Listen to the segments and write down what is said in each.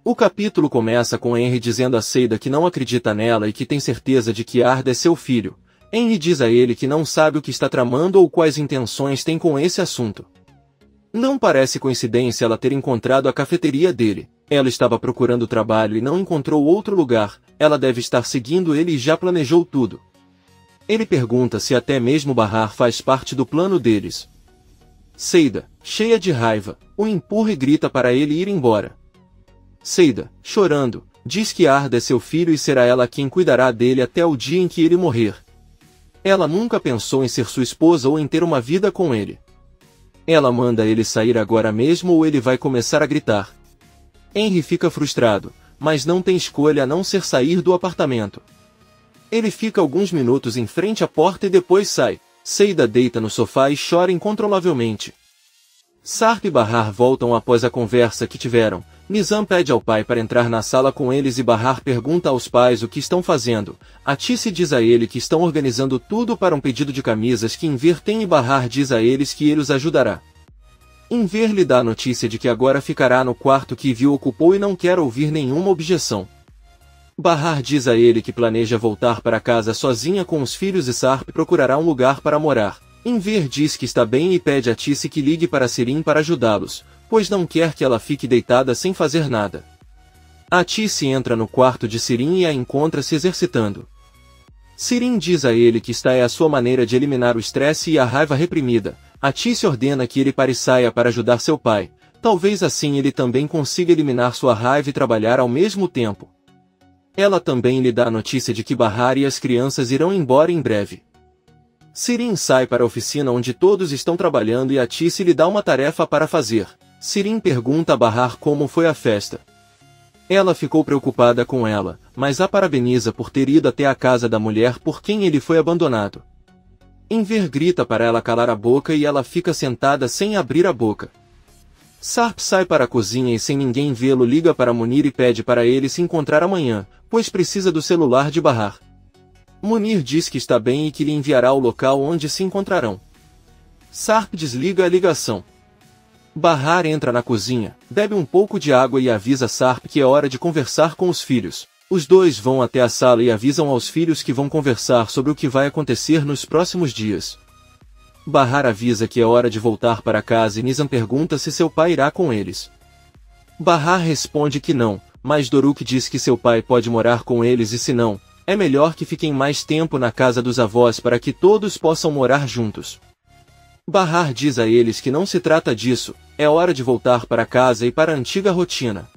O capítulo começa com Henry dizendo a Seida que não acredita nela e que tem certeza de que Arda é seu filho. Henry diz a ele que não sabe o que está tramando ou quais intenções tem com esse assunto. Não parece coincidência ela ter encontrado a cafeteria dele. Ela estava procurando trabalho e não encontrou outro lugar. Ela deve estar seguindo ele e já planejou tudo. Ele pergunta se até mesmo Bahar faz parte do plano deles. Seida, cheia de raiva, o empurra e grita para ele ir embora. Seida, chorando, diz que Arda é seu filho e será ela quem cuidará dele até o dia em que ele morrer. Ela nunca pensou em ser sua esposa ou em ter uma vida com ele. Ela manda ele sair agora mesmo ou ele vai começar a gritar. Henry fica frustrado, mas não tem escolha a não ser sair do apartamento. Ele fica alguns minutos em frente à porta e depois sai. Seida deita no sofá e chora incontrolavelmente. Sarp e Bahar voltam após a conversa que tiveram. Nizam pede ao pai para entrar na sala com eles e Bahar pergunta aos pais o que estão fazendo. Atice diz a ele que estão organizando tudo para um pedido de camisas que Enver tem e Bahar diz a eles que ele os ajudará. Enver lhe dá a notícia de que agora ficará no quarto que Viu ocupou e não quer ouvir nenhuma objeção. Bahar diz a ele que planeja voltar para casa sozinha com os filhos e Sarp procurará um lugar para morar. Enver diz que está bem e pede a Atice que ligue para Sirin para ajudá-los, pois não quer que ela fique deitada sem fazer nada. Atice entra no quarto de Sirin e a encontra se exercitando. Sirin diz a ele que esta é a sua maneira de eliminar o estresse e a raiva reprimida. Atice ordena que ele pare e saia para ajudar seu pai. Talvez assim ele também consiga eliminar sua raiva e trabalhar ao mesmo tempo. Ela também lhe dá a notícia de que Bahar e as crianças irão embora em breve. Sirin sai para a oficina onde todos estão trabalhando e Atice lhe dá uma tarefa para fazer. Sirin pergunta a Bahar como foi a festa. Ela ficou preocupada com ela, mas a parabeniza por ter ido até a casa da mulher por quem ele foi abandonado. Enver grita para ela calar a boca e ela fica sentada sem abrir a boca. Sarp sai para a cozinha e sem ninguém vê-lo liga para Munir e pede para ele se encontrar amanhã, pois precisa do celular de Bahar. Munir diz que está bem e que lhe enviará o local onde se encontrarão. Sarp desliga a ligação. Bahar entra na cozinha, bebe um pouco de água e avisa Sarp que é hora de conversar com os filhos. Os dois vão até a sala e avisam aos filhos que vão conversar sobre o que vai acontecer nos próximos dias. Bahar avisa que é hora de voltar para casa e Nizam pergunta se seu pai irá com eles. Bahar responde que não, mas Doruk diz que seu pai pode morar com eles e se não, é melhor que fiquem mais tempo na casa dos avós para que todos possam morar juntos. Bahar diz a eles que não se trata disso, é hora de voltar para casa e para a antiga rotina.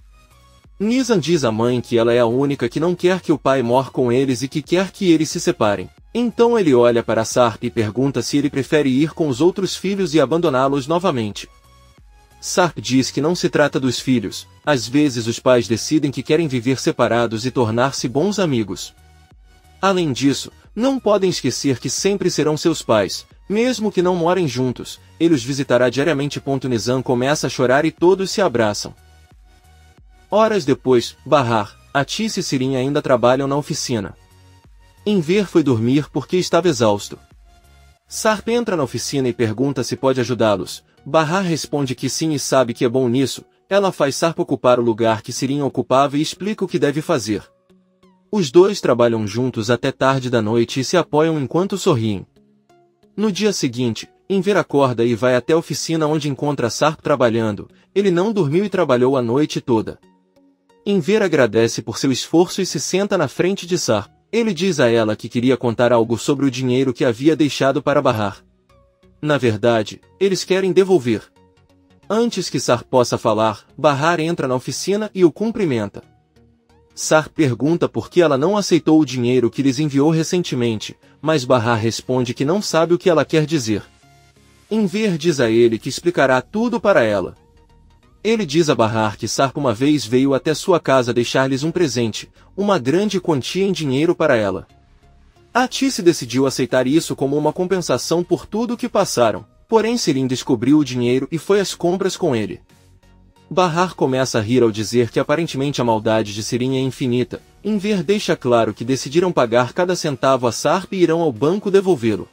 Nizam diz à mãe que ela é a única que não quer que o pai mora com eles e que quer que eles se separem. Então ele olha para Sarp e pergunta se ele prefere ir com os outros filhos e abandoná-los novamente. Sarp diz que não se trata dos filhos, às vezes os pais decidem que querem viver separados e tornar-se bons amigos. Além disso, não podem esquecer que sempre serão seus pais, mesmo que não morem juntos, ele os visitará diariamente. Nizam começa a chorar e todos se abraçam. Horas depois, Bahar, Atice e Sirin ainda trabalham na oficina. Enver foi dormir porque estava exausto. Sarp entra na oficina e pergunta se pode ajudá-los. Bahar responde que sim e sabe que é bom nisso. Ela faz Sarp ocupar o lugar que Sirin ocupava e explica o que deve fazer. Os dois trabalham juntos até tarde da noite e se apoiam enquanto sorriem. No dia seguinte, Enver acorda e vai até a oficina onde encontra Sarp trabalhando. Ele não dormiu e trabalhou a noite toda. Enver agradece por seu esforço e se senta na frente de Sarp. Ele diz a ela que queria contar algo sobre o dinheiro que havia deixado para Bahar. Na verdade, eles querem devolver. Antes que Sarp possa falar, Bahar entra na oficina e o cumprimenta. Sarp pergunta por que ela não aceitou o dinheiro que lhes enviou recentemente, mas Bahar responde que não sabe o que ela quer dizer. Enver diz a ele que explicará tudo para ela. Ele diz a Bahar que Sarp uma vez veio até sua casa deixar-lhes um presente, uma grande quantia em dinheiro para ela. Atice decidiu aceitar isso como uma compensação por tudo o que passaram, porém Sirin descobriu o dinheiro e foi às compras com ele. Bahar começa a rir ao dizer que aparentemente a maldade de Sirin é infinita. Enver deixa claro que decidiram pagar cada centavo a Sarp e irão ao banco devolvê-lo.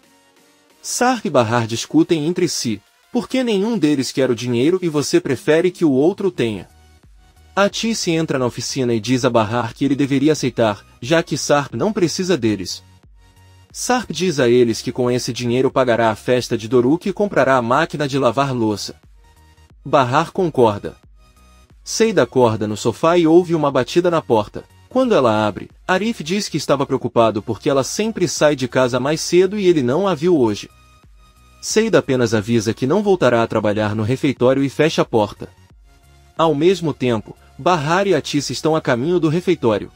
Sarp e Bahar discutem entre si. Por que nenhum deles quer o dinheiro e você prefere que o outro tenha? Atice entra na oficina e diz a Bahar que ele deveria aceitar, já que Sarp não precisa deles. Sarp diz a eles que com esse dinheiro pagará a festa de Doruk e comprará a máquina de lavar louça. Bahar concorda. Seida acorda no sofá e ouve uma batida na porta. Quando ela abre, Arif diz que estava preocupado porque ela sempre sai de casa mais cedo e ele não a viu hoje. Seida apenas avisa que não voltará a trabalhar no refeitório e fecha a porta. Ao mesmo tempo, Bahar e Atice estão a caminho do refeitório.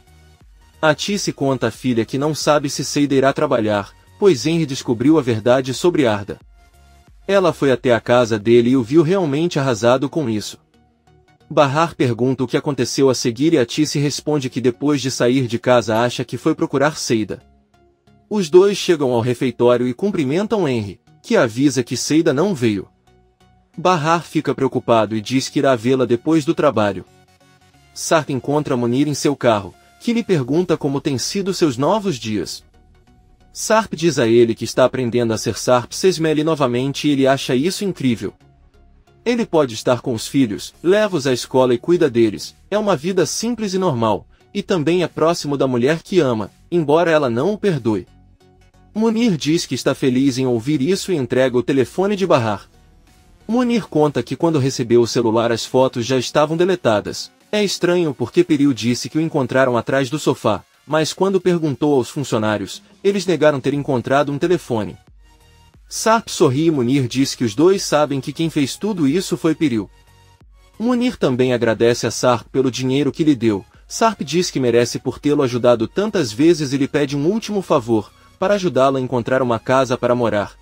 Atice conta à filha que não sabe se Seida irá trabalhar, pois Henry descobriu a verdade sobre Arda. Ela foi até a casa dele e o viu realmente arrasado com isso. Bahar pergunta o que aconteceu a seguir e Atice responde que depois de sair de casa acha que foi procurar Seida. Os dois chegam ao refeitório e cumprimentam Henry, que avisa que Seida não veio. Bahar fica preocupado e diz que irá vê-la depois do trabalho. Sarp encontra Munir em seu carro, que lhe pergunta como têm sido seus novos dias. Sarp diz a ele que está aprendendo a ser Sarp Sesmele novamente e ele acha isso incrível. Ele pode estar com os filhos, leva-os à escola e cuida deles, é uma vida simples e normal, e também é próximo da mulher que ama, embora ela não o perdoe. Munir diz que está feliz em ouvir isso e entrega o telefone de Bahar. Munir conta que quando recebeu o celular as fotos já estavam deletadas. É estranho porque Peril disse que o encontraram atrás do sofá, mas quando perguntou aos funcionários, eles negaram ter encontrado um telefone. Sarp sorri e Munir diz que os dois sabem que quem fez tudo isso foi Peril. Munir também agradece a Sarp pelo dinheiro que lhe deu. Sarp diz que merece por tê-lo ajudado tantas vezes e lhe pede um último favor, para ajudá-lo a encontrar uma casa para morar.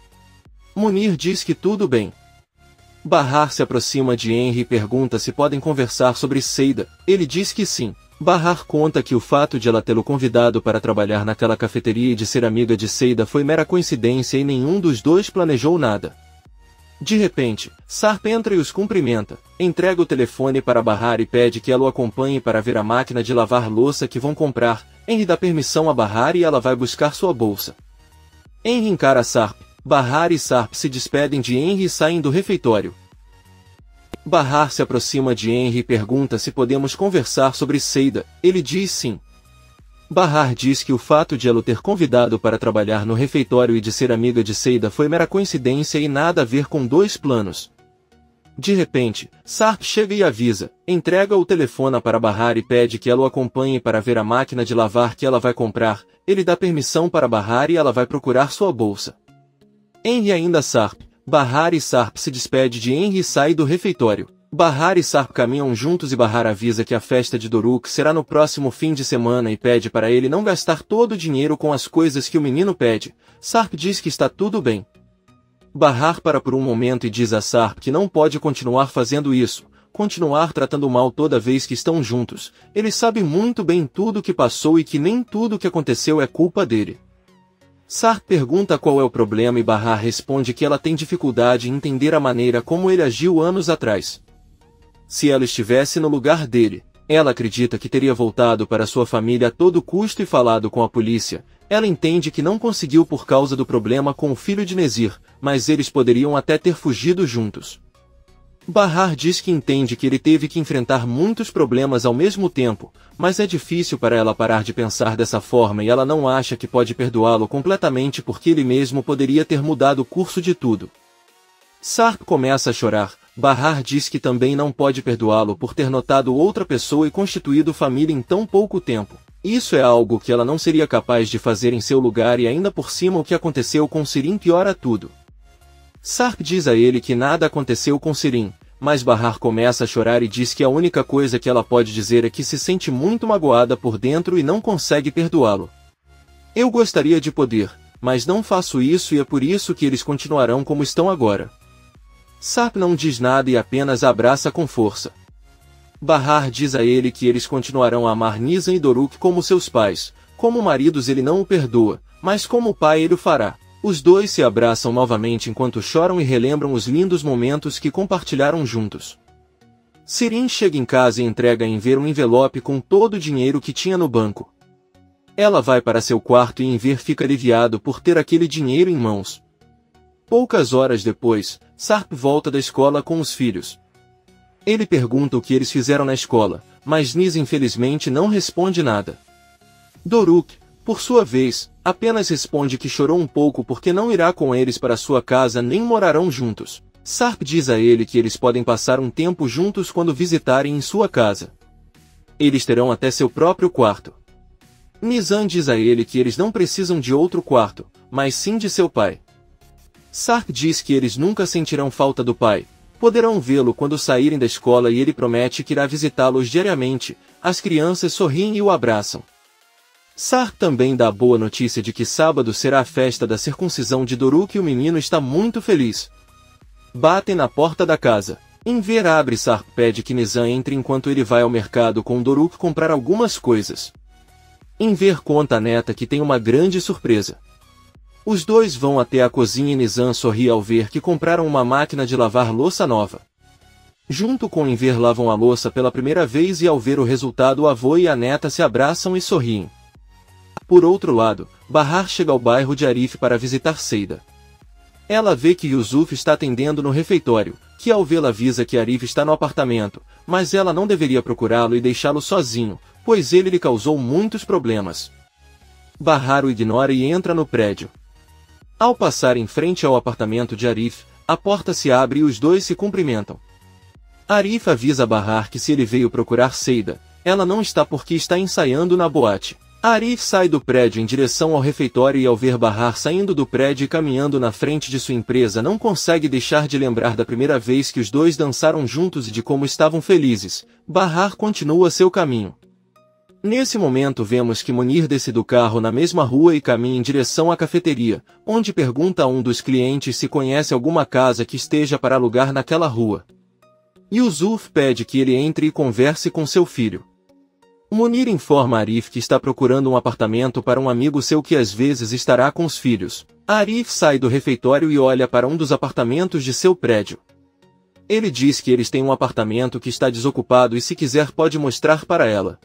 Munir diz que tudo bem. Bahar se aproxima de Henry e pergunta se podem conversar sobre Seida. Ele diz que sim. Bahar conta que o fato de ela tê-lo convidado para trabalhar naquela cafeteria e de ser amiga de Seida foi mera coincidência e nenhum dos dois planejou nada. De repente, Sarp entra e os cumprimenta, entrega o telefone para Bahar e pede que ela o acompanhe para ver a máquina de lavar louça que vão comprar. Henry dá permissão a Bahar e ela vai buscar sua bolsa. Henry encara Sarp. Bahar e Sarp se despedem de Henry e saem do refeitório. Bahar se aproxima de Henry e pergunta se podemos conversar sobre Seida. Ele diz sim. Bahar diz que o fato de ela o ter convidado para trabalhar no refeitório e de ser amiga de Seida foi mera coincidência e nada a ver com dois planos. De repente, Sarp chega e avisa, entrega o telefone para Bahar e pede que ela o acompanhe para ver a máquina de lavar que ela vai comprar. Ele dá permissão para Bahar e ela vai procurar sua bolsa. Henry ainda Sarp. Bahar e Sarp se despede de Henry e sai do refeitório. Bahar e Sarp caminham juntos e Bahar avisa que a festa de Doruk será no próximo fim de semana e pede para ele não gastar todo o dinheiro com as coisas que o menino pede. Sarp diz que está tudo bem. Bahar para por um momento e diz a Sarp que não pode continuar fazendo isso, continuar tratando mal toda vez que estão juntos. Ele sabe muito bem tudo o que passou e que nem tudo o que aconteceu é culpa dele. Sarp pergunta qual é o problema e Bahar responde que ela tem dificuldade em entender a maneira como ele agiu anos atrás. Se ela estivesse no lugar dele, ela acredita que teria voltado para sua família a todo custo e falado com a polícia. Ela entende que não conseguiu por causa do problema com o filho de Nezir, mas eles poderiam até ter fugido juntos. Bahar diz que entende que ele teve que enfrentar muitos problemas ao mesmo tempo, mas é difícil para ela parar de pensar dessa forma e ela não acha que pode perdoá-lo completamente porque ele mesmo poderia ter mudado o curso de tudo. Sarp começa a chorar. Bahar diz que também não pode perdoá-lo por ter notado outra pessoa e constituído família em tão pouco tempo. Isso é algo que ela não seria capaz de fazer em seu lugar e ainda por cima o que aconteceu com Sirin piora tudo. Sarp diz a ele que nada aconteceu com Sirin, mas Bahar começa a chorar e diz que a única coisa que ela pode dizer é que se sente muito magoada por dentro e não consegue perdoá-lo. Eu gostaria de poder, mas não faço isso e é por isso que eles continuarão como estão agora. Sarp não diz nada e apenas a abraça com força. Bahar diz a ele que eles continuarão a amar Nizam e Doruk como seus pais. Como maridos ele não o perdoa, mas como pai ele o fará. Os dois se abraçam novamente enquanto choram e relembram os lindos momentos que compartilharam juntos. Sirin chega em casa e entrega a Enver um envelope com todo o dinheiro que tinha no banco. Ela vai para seu quarto e Enver fica aliviado por ter aquele dinheiro em mãos. Poucas horas depois, Sarp volta da escola com os filhos. Ele pergunta o que eles fizeram na escola. mas Nis infelizmente não responde nada. Doruk, por sua vez, apenas responde que chorou um pouco porque não irá com eles para sua casa nem morarão juntos. Sarp diz a ele que eles podem passar um tempo juntos quando visitarem em sua casa. Eles terão até seu próprio quarto. Nizam diz a ele que eles não precisam de outro quarto, mas sim de seu pai. Sarp diz que eles nunca sentirão falta do pai, poderão vê-lo quando saírem da escola e ele promete que irá visitá-los diariamente. As crianças sorriem e o abraçam. Sarp também dá a boa notícia de que sábado será a festa da circuncisão de Doruk e o menino está muito feliz. Batem na porta da casa. Enver abre e Sarp pede que Nizam entre enquanto ele vai ao mercado com Doruk comprar algumas coisas. Enver conta à neta que tem uma grande surpresa. Os dois vão até a cozinha e Nizam sorri ao ver que compraram uma máquina de lavar louça nova. Junto com Enver lavam a louça pela primeira vez e ao ver o resultado o avô e a neta se abraçam e sorriem. Por outro lado, Bahar chega ao bairro de Arif para visitar Seida. Ela vê que Yusuf está atendendo no refeitório, que ao vê-la avisa que Arif está no apartamento, mas ela não deveria procurá-lo e deixá-lo sozinho, pois ele lhe causou muitos problemas. Bahar o ignora e entra no prédio. Ao passar em frente ao apartamento de Arif, a porta se abre e os dois se cumprimentam. Arif avisa Bahar que se ele veio procurar Seida, ela não está porque está ensaiando na boate. Arif sai do prédio em direção ao refeitório e ao ver Bahar saindo do prédio e caminhando na frente de sua empresa não consegue deixar de lembrar da primeira vez que os dois dançaram juntos e de como estavam felizes. Bahar continua seu caminho. Nesse momento vemos que Munir desce do carro na mesma rua e caminha em direção à cafeteria, onde pergunta a um dos clientes se conhece alguma casa que esteja para alugar naquela rua. Yusuf pede que ele entre e converse com seu filho. Munir informa Arif que está procurando um apartamento para um amigo seu que às vezes estará com os filhos. Arif sai do refeitório e olha para um dos apartamentos de seu prédio. Ele diz que eles têm um apartamento que está desocupado e se quiser pode mostrar para ela.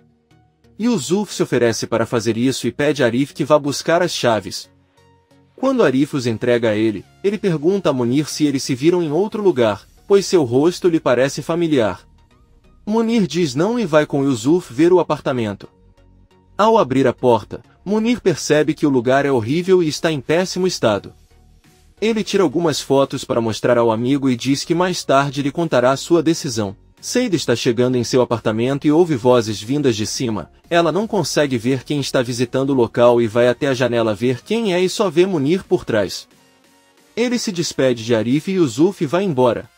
Yusuf se oferece para fazer isso e pede a Arif que vá buscar as chaves. Quando Arif os entrega a ele, ele pergunta a Munir se eles se viram em outro lugar, pois seu rosto lhe parece familiar. Munir diz não e vai com Yusuf ver o apartamento. Ao abrir a porta, Munir percebe que o lugar é horrível e está em péssimo estado. Ele tira algumas fotos para mostrar ao amigo e diz que mais tarde lhe contará sua decisão. Seida está chegando em seu apartamento e ouve vozes vindas de cima. Ela não consegue ver quem está visitando o local e vai até a janela ver quem é e só vê Munir por trás. Ele se despede de Arif e Yusuf vai embora.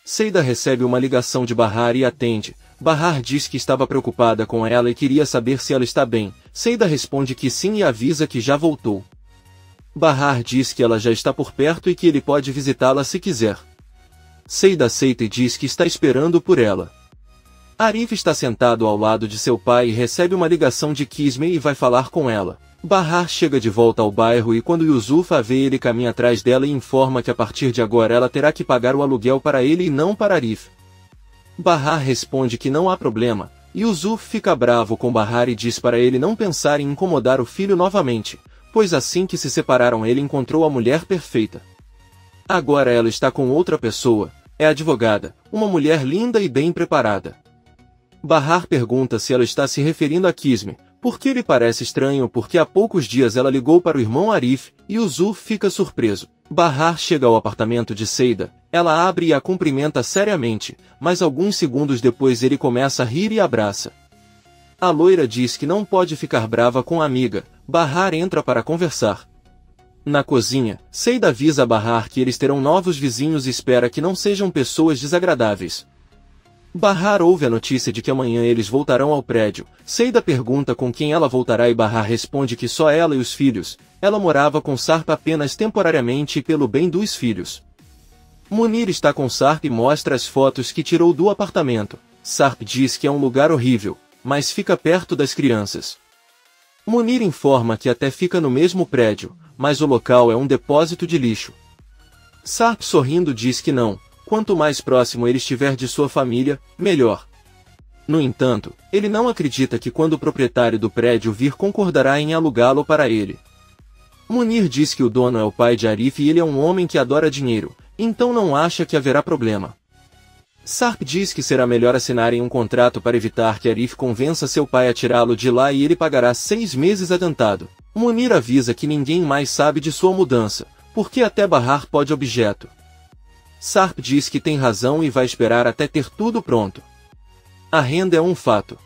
Seida recebe uma ligação de Bahar e atende. Bahar diz que estava preocupada com ela e queria saber se ela está bem. Seida responde que sim e avisa que já voltou. Bahar diz que ela já está por perto e que ele pode visitá-la se quiser. Seida aceita e diz que está esperando por ela. Arif está sentado ao lado de seu pai e recebe uma ligação de Kisme e vai falar com ela. Bahar chega de volta ao bairro e quando Yusuf a vê ele caminha atrás dela e informa que a partir de agora ela terá que pagar o aluguel para ele e não para Arif. Bahar responde que não há problema. Yusuf fica bravo com Bahar e diz para ele não pensar em incomodar o filho novamente, pois assim que se separaram ele encontrou a mulher perfeita. Agora ela está com outra pessoa, é advogada, uma mulher linda e bem preparada. Bahar pergunta se ela está se referindo a Kisme, porque lhe parece estranho porque há poucos dias ela ligou para o irmão Arif, e Yusuf fica surpreso. Bahar chega ao apartamento de Seida, ela abre e a cumprimenta seriamente, mas alguns segundos depois ele começa a rir e abraça. A loira diz que não pode ficar brava com a amiga. Bahar entra para conversar. Na cozinha, Seida avisa a Bahar que eles terão novos vizinhos e espera que não sejam pessoas desagradáveis. Bahar ouve a notícia de que amanhã eles voltarão ao prédio. Seida pergunta com quem ela voltará e Bahar responde que só ela e os filhos. Ela morava com Sarp apenas temporariamente e pelo bem dos filhos. Munir está com Sarp e mostra as fotos que tirou do apartamento. Sarp diz que é um lugar horrível, mas fica perto das crianças. Munir informa que até fica no mesmo prédio, mas o local é um depósito de lixo. Sarp sorrindo diz que não. Quanto mais próximo ele estiver de sua família, melhor. No entanto, ele não acredita que quando o proprietário do prédio vir concordará em alugá-lo para ele. Munir diz que o dono é o pai de Arif e ele é um homem que adora dinheiro, então não acha que haverá problema. Sarp diz que será melhor assinarem um contrato para evitar que Arif convença seu pai a tirá-lo de lá e ele pagará 6 meses adiantado. Munir avisa que ninguém mais sabe de sua mudança, porque até Bahar pode objeto. Sarp diz que tem razão e vai esperar até ter tudo pronto. A renda é um fato.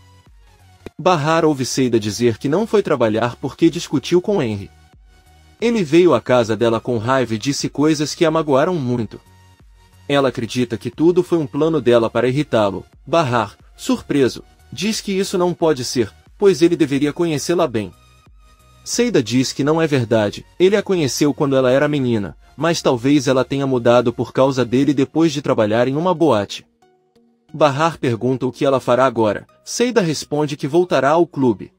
Bahar ouve Seida dizer que não foi trabalhar porque discutiu com Henry. Ele veio à casa dela com raiva e disse coisas que a magoaram muito. Ela acredita que tudo foi um plano dela para irritá-lo. Bahar, surpreso, diz que isso não pode ser, pois ele deveria conhecê-la bem. Seida diz que não é verdade, ele a conheceu quando ela era menina, mas talvez ela tenha mudado por causa dele depois de trabalhar em uma boate. Bahar pergunta o que ela fará agora. Seida responde que voltará ao clube.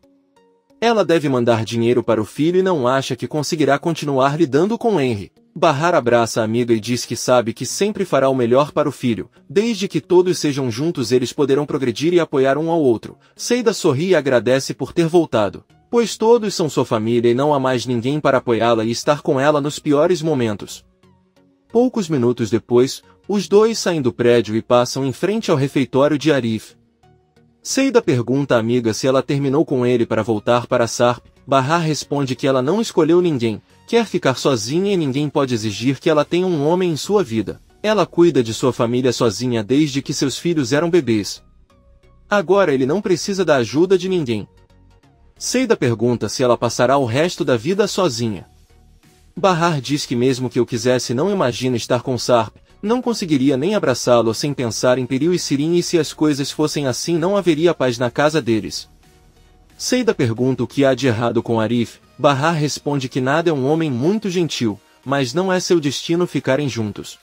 Ela deve mandar dinheiro para o filho e não acha que conseguirá continuar lidando com Henry. Bahar abraça a amiga e diz que sabe que sempre fará o melhor para o filho. Desde que todos sejam juntos eles poderão progredir e apoiar um ao outro. Seida sorri e agradece por ter voltado, pois todos são sua família e não há mais ninguém para apoiá-la e estar com ela nos piores momentos. Poucos minutos depois, os dois saem do prédio e passam em frente ao refeitório de Arif. Seida pergunta à amiga se ela terminou com ele para voltar para Sarp. Bahar responde que ela não escolheu ninguém, quer ficar sozinha e ninguém pode exigir que ela tenha um homem em sua vida. Ela cuida de sua família sozinha desde que seus filhos eram bebês. Agora ele não precisa da ajuda de ninguém. Seida pergunta se ela passará o resto da vida sozinha. Bahar diz que mesmo que eu quisesse não imagina estar com Sarp, não conseguiria nem abraçá-lo sem pensar em Peril e Sirin e se as coisas fossem assim não haveria paz na casa deles. Seida pergunta o que há de errado com Arif. Bahar responde que nada, é um homem muito gentil, mas não é seu destino ficarem juntos.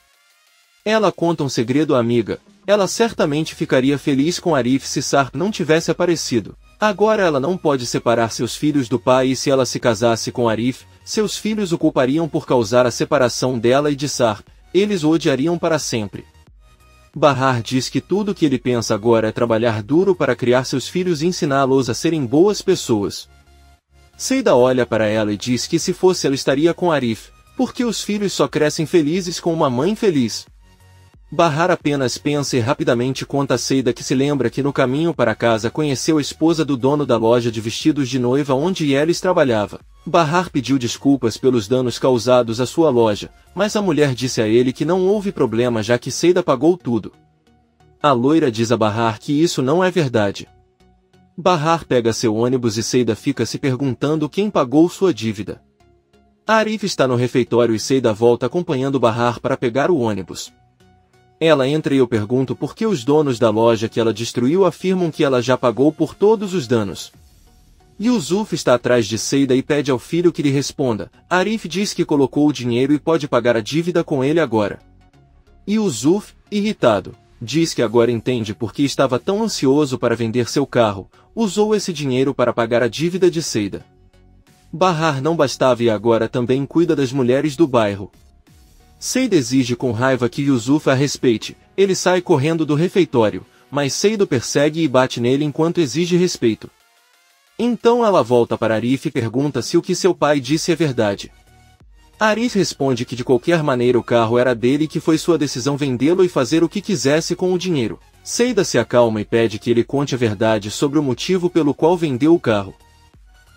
Ela conta um segredo à amiga. Ela certamente ficaria feliz com Arif se Sarp não tivesse aparecido. Agora ela não pode separar seus filhos do pai e se ela se casasse com Arif, seus filhos o culpariam por causar a separação dela e de Sarp. Eles o odiariam para sempre. Bahar diz que tudo que ele pensa agora é trabalhar duro para criar seus filhos e ensiná-los a serem boas pessoas. Seida olha para ela e diz que se fosse ela estaria com Arif, porque os filhos só crescem felizes com uma mãe feliz. Bahar apenas pensa e rapidamente conta a Seida que se lembra que no caminho para casa conheceu a esposa do dono da loja de vestidos de noiva onde Yelis trabalhava. Bahar pediu desculpas pelos danos causados à sua loja, mas a mulher disse a ele que não houve problema já que Seida pagou tudo. A loira diz a Bahar que isso não é verdade. Bahar pega seu ônibus e Seida fica se perguntando quem pagou sua dívida. Arif está no refeitório e Seida volta acompanhando Bahar para pegar o ônibus. Ela entra e eu pergunto por que os donos da loja que ela destruiu afirmam que ela já pagou por todos os danos. Yusuf está atrás de Seida e pede ao filho que lhe responda. Arif diz que colocou o dinheiro e pode pagar a dívida com ele agora. Yusuf, irritado, diz que agora entende por que estava tão ansioso para vender seu carro, usou esse dinheiro para pagar a dívida de Seida. Bahar não bastava e agora também cuida das mulheres do bairro. Seida exige com raiva que Yusuf a respeite. Ele sai correndo do refeitório, mas Seida o persegue e bate nele enquanto exige respeito. Então ela volta para Arif e pergunta se o que seu pai disse é verdade. Arif responde que de qualquer maneira o carro era dele e que foi sua decisão vendê-lo e fazer o que quisesse com o dinheiro. Seida se acalma e pede que ele conte a verdade sobre o motivo pelo qual vendeu o carro.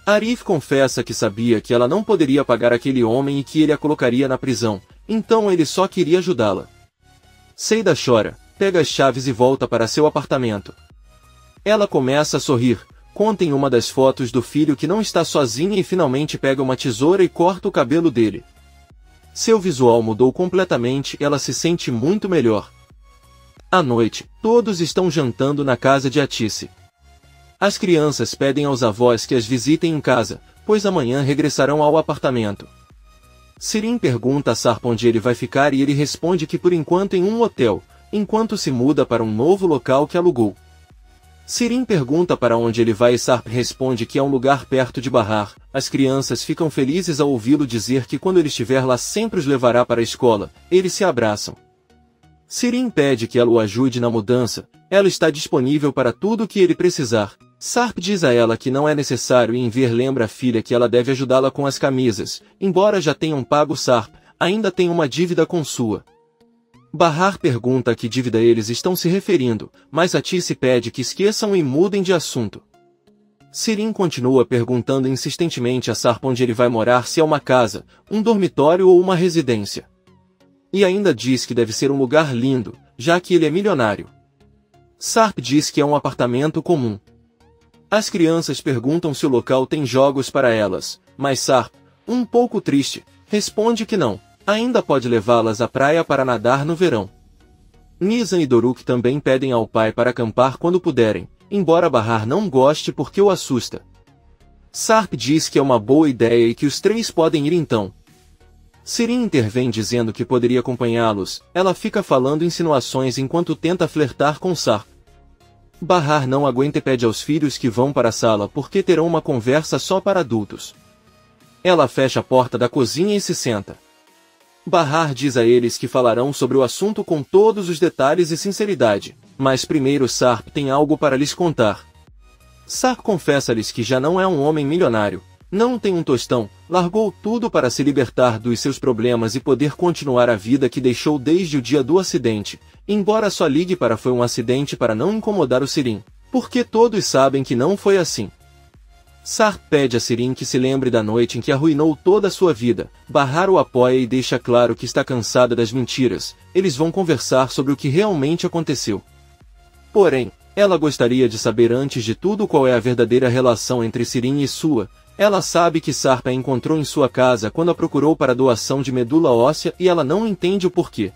Arif confessa que sabia que ela não poderia pagar aquele homem e que ele a colocaria na prisão, então ele só queria ajudá-la. Seida chora, pega as chaves e volta para seu apartamento. Ela começa a sorrir, conta em uma das fotos do filho que não está sozinha e finalmente pega uma tesoura e corta o cabelo dele. Seu visual mudou completamente e ela se sente muito melhor. À noite, todos estão jantando na casa de Atice. As crianças pedem aos avós que as visitem em casa, pois amanhã regressarão ao apartamento. Sirin pergunta a Sarp onde ele vai ficar e ele responde que por enquanto em um hotel, enquanto se muda para um novo local que alugou. Sirin pergunta para onde ele vai e Sarp responde que é um lugar perto de Bahar. As crianças ficam felizes ao ouvi-lo dizer que quando ele estiver lá sempre os levará para a escola. Eles se abraçam. Sirin pede que ela o ajude na mudança. Ela está disponível para tudo o que ele precisar. Sarp diz a ela que não é necessário e em ver lembra a filha que ela deve ajudá-la com as camisas. Embora já tenham pago Sarp, ainda tem uma dívida com sua Bahar pergunta a que dívida eles estão se referindo, mas Atice pede que esqueçam e mudem de assunto. Sirin continua perguntando insistentemente a Sarp onde ele vai morar, se é uma casa, um dormitório ou uma residência. E ainda diz que deve ser um lugar lindo, já que ele é milionário. Sarp diz que é um apartamento comum. As crianças perguntam se o local tem jogos para elas, mas Sarp, um pouco triste, responde que não, ainda pode levá-las à praia para nadar no verão. Nizam e Doruk também pedem ao pai para acampar quando puderem, embora Bahar não goste porque o assusta. Sarp diz que é uma boa ideia e que os três podem ir então. Sirin intervém dizendo que poderia acompanhá-los, ela fica falando insinuações enquanto tenta flertar com Sarp. Bahar não aguenta e pede aos filhos que vão para a sala porque terão uma conversa só para adultos. Ela fecha a porta da cozinha e se senta. Bahar diz a eles que falarão sobre o assunto com todos os detalhes e sinceridade, mas primeiro Sarp tem algo para lhes contar. Sarp confessa-lhes que já não é um homem milionário, não tem um tostão, largou tudo para se libertar dos seus problemas e poder continuar a vida que deixou desde o dia do acidente, embora só ligue para foi um acidente para não incomodar o Sirin, porque todos sabem que não foi assim. Sarp pede a Sirin que se lembre da noite em que arruinou toda a sua vida. Bahar o apoia e deixa claro que está cansada das mentiras. Eles vão conversar sobre o que realmente aconteceu. Porém, ela gostaria de saber antes de tudo qual é a verdadeira relação entre Sirin e sua. Ela sabe que Sarp a encontrou em sua casa quando a procurou para doação de medula óssea e ela não entende o porquê.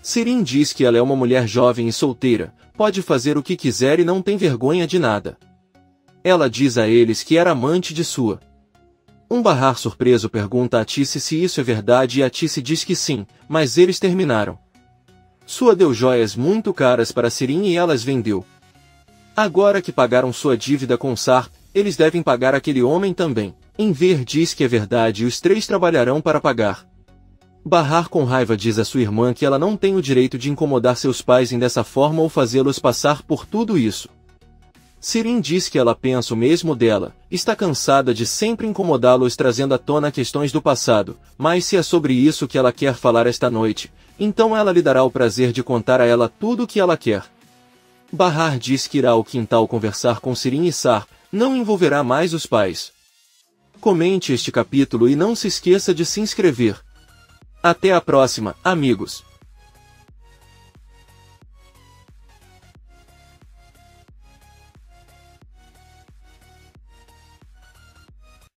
Sirin diz que ela é uma mulher jovem e solteira, pode fazer o que quiser e não tem vergonha de nada. Ela diz a eles que era amante de sua. Bahar surpreso pergunta a Atice se isso é verdade e Atice diz que sim, mas eles terminaram. Sua deu joias muito caras para Sirin e elas vendeu. Agora que pagaram sua dívida com Sarp, eles devem pagar aquele homem também. Enver diz que é verdade e os três trabalharão para pagar. Bahar com raiva diz a sua irmã que ela não tem o direito de incomodar seus pais dessa forma ou fazê-los passar por tudo isso. Sirin diz que ela pensa o mesmo dela, está cansada de sempre incomodá-los trazendo à tona questões do passado, mas se é sobre isso que ela quer falar esta noite, então ela lhe dará o prazer de contar a ela tudo o que ela quer. Bahar diz que irá ao quintal conversar com Sirin e Sarp, não envolverá mais os pais. Comente este capítulo e não se esqueça de se inscrever. Até a próxima, amigos!